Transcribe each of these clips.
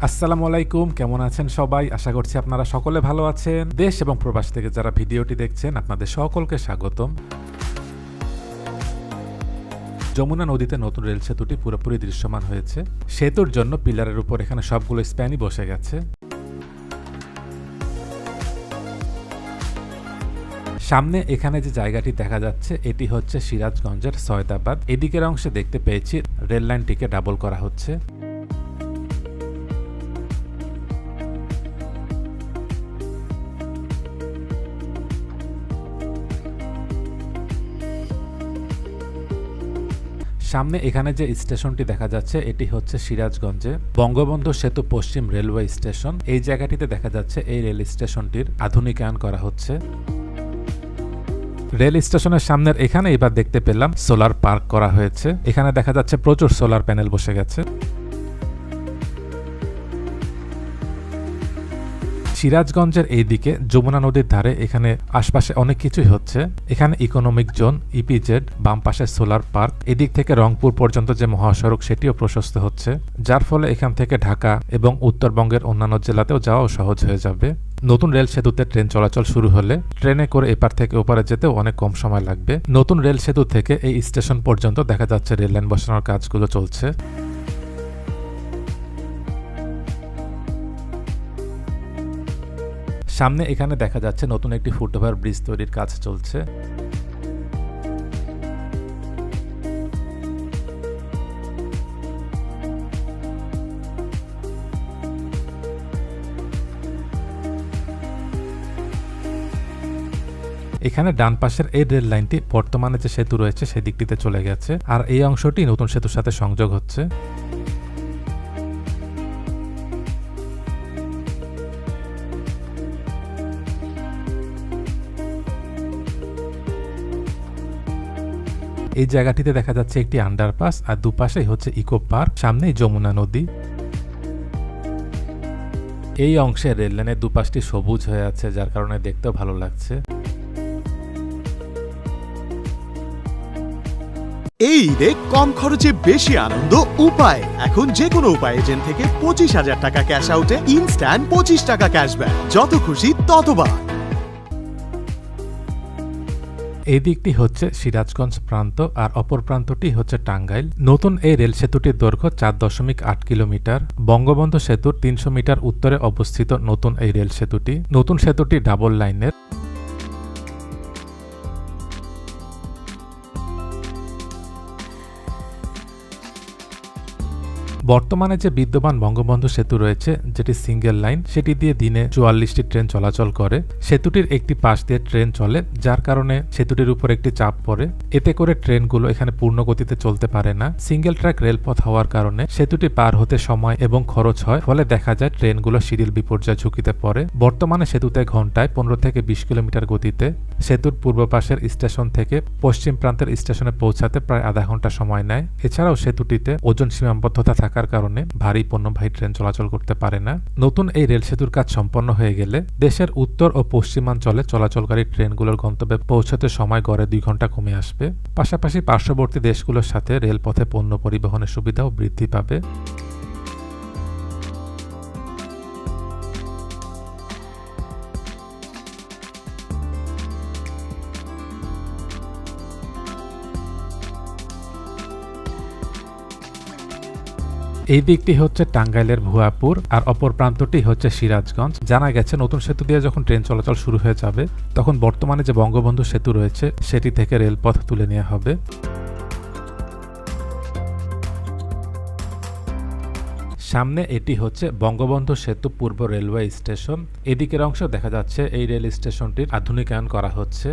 আসসালামু আলাইকুম, কেমন আছেন সবাই? আশা করছি আপনারা সকলে ভালো আছেন। দেশ এবং প্রবাস থেকে যারা ভিডিওটি দেখছেন আপনাদের সকলকে স্বাগতম। যমুনা নদীতে নতুন রেল সেতুটি পুরোপুরি দৃশ্যমান হয়েছে। সেতুর জন্য পিলারের উপর এখানে সবগুলো স্প্যানই বসে গেছে। সামনে এখানে যে জায়গাটি দেখা যাচ্ছে এটি হচ্ছে সিরাজগঞ্জের সয়দাবাদ। এদিকের অংশে দেখতে পেয়েছি রেল লাইনটিকে ডাবল করা হচ্ছে। সামনে এখানে যে স্টেশনটি দেখা যাচ্ছে এটি হচ্ছে সিরাজগঞ্জে বঙ্গবন্ধু সেতু পশ্চিম রেলওয়ে স্টেশন। এই জায়গাটিতে দেখা যাচ্ছে এই রেল স্টেশনটির আধুনিকায়ন করা হচ্ছে। রেল স্টেশনের সামনের এখানে এবার দেখতে পেলাম সোলার পার্ক করা হয়েছে। এখানে দেখা যাচ্ছে প্রচুর সোলার প্যানেল বসে গেছে। সিরাজগঞ্জের এই দিকে যমুনা নদীর ধারে এখানে আশপাশে অনেক কিছুই হচ্ছে। এখানে ইকোনমিক জোন, ইপিজেড, বাম পাশে সোলার পার্ক, এদিক থেকে রংপুর পর্যন্ত যে মহাসড়ক সেটিও প্রশস্ত হচ্ছে, যার ফলে এখান থেকে ঢাকা এবং উত্তরবঙ্গের অন্যান্য জেলাতেও যাওয়াও সহজ হয়ে যাবে। নতুন রেল সেতুতে ট্রেন চলাচল শুরু হলে ট্রেনে করে এপার থেকে ওপারে যেতেও অনেক কম সময় লাগবে। নতুন রেল সেতু থেকে এই স্টেশন পর্যন্ত দেখা যাচ্ছে রেল লাইন বসানোর কাজগুলো চলছে। সামনে এখানে দেখা যাচ্ছে নতুন একটি ফুটওভার ব্রিজ তৈরির কাজ চলছে। এখানে ডান পাশের এই রেল লাইনটি বর্তমানে যে সেতু রয়েছে সেদিকটিতে চলে গেছে, আর এই অংশটি নতুন সেতুর সাথে সংযোগ হচ্ছে। এই জায়গাটিতে দেখা যাচ্ছে একটি আন্ডারপাস, আর দুপাশেই হচ্ছে ইকো পার্ক, সামনেই যমুনা নদী। এই অংশে রেল লাইনের দুপাশটি সবুজ হয়ে আছে, যার কারণে দেখতেও ভালো লাগছে। এই ঈদে কম খরচে বেশি আনন্দ উপায়। এখন যে কোনো উপায় এজেন্ট থেকে 25,000 টাকা ক্যাশ আউটে ইনস্ট্যান্ট 25 টাকা ক্যাশব্যাক, যত খুশি ততবার। এই দিকটি হচ্ছে সিরাজগঞ্জ প্রান্ত, আর অপর প্রান্তটি হচ্ছে টাঙ্গাইল। নতুন এই রেল সেতুটির দৈর্ঘ্য 4.8 কিলোমিটার। বঙ্গবন্ধু সেতুর 300 মিটার উত্তরে অবস্থিত নতুন এই রেল সেতুটি। নতুন সেতুটি ডাবল লাইনের। বর্তমানে যে বিদ্যমান বঙ্গবন্ধু সেতু রয়েছে, যেটি সিঙ্গেল লাইন, সেটি দিয়ে দিনে 44টি ট্রেন চলাচল করে। সেতুটির একটি পাশ দিয়ে ট্রেন চলে, যার কারণে সেতুটির উপর একটি চাপ পড়ে। এতে করে ট্রেনগুলো এখানে পূর্ণ গতিতে চলতে পারে না। সিঙ্গেল ট্র্যাক রেলপথ হওয়ার কারণে সেতুটি পার হতে সময় এবং খরচ হয়, ফলে দেখা যায় ট্রেনগুলো সিরিয়াল বিপর্যয় ঝুঁকিতে পড়ে। বর্তমানে সেতুতে ঘন্টায় 15 থেকে 20 কিলোমিটার গতিতে সেতুর পূর্ব পাশের স্টেশন থেকে পশ্চিম প্রান্তের স্টেশনে পৌঁছাতে প্রায় আধা ঘন্টা সময় নেয়। এছাড়াও সেতুটিতে ওজন সীমাবদ্ধতা থাকার কারণে ভারী পণ্যবাহী ট্রেন চলাচল করতে পারে না। নতুন এই রেল সেতুর কাজ সম্পন্ন হয়ে গেলে দেশের উত্তর ও পশ্চিমাঞ্চলে চলাচলকারী ট্রেনগুলোর গন্তব্যে পৌঁছাতে সময় গড়ে 2 ঘন্টা কমে আসবে। পাশাপাশি পার্শ্ববর্তী দেশগুলোর সাথে রেলপথে পণ্য পরিবহনের সুবিধাও বৃদ্ধি পাবে। এই দিকটি হচ্ছে টাঙ্গাইলের ভুয়াপুর, আর অপর প্রান্তটি হচ্ছে সিরাজগঞ্জ। জানা গেছে নতুন সেতু দিয়ে যখন ট্রেন চলাচল শুরু হয়ে যাবে, তখন বর্তমানে যে বঙ্গবন্ধু সেতু রয়েছে সেটি থেকে রেলপথ তুলে নেওয়া হবে। সামনে এটি হচ্ছে বঙ্গবন্ধু সেতু পূর্ব রেলওয়ে স্টেশন। এদিকের অংশ দেখা যাচ্ছে এই রেল স্টেশনটির আধুনিকায়ন করা হচ্ছে।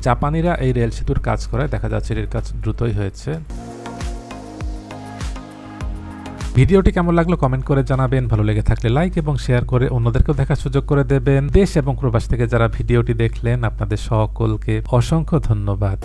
জাপানিরা এই রেল সেতুর কাজ করে, দেখা যাচ্ছে এর কাজ দ্রুতই হয়েছে। ভিডিওটি কেমন লাগলো কমেন্ট করে জানাবেন। ভালো লেগে থাকলে লাইক এবং শেয়ার করে অন্যদেরকেও দেখার সুযোগ করে দেবেন। দেশ এবং প্রবাস থেকে যারা ভিডিওটি দেখলেন আপনাদের সকলকে অসংখ্য ধন্যবাদ।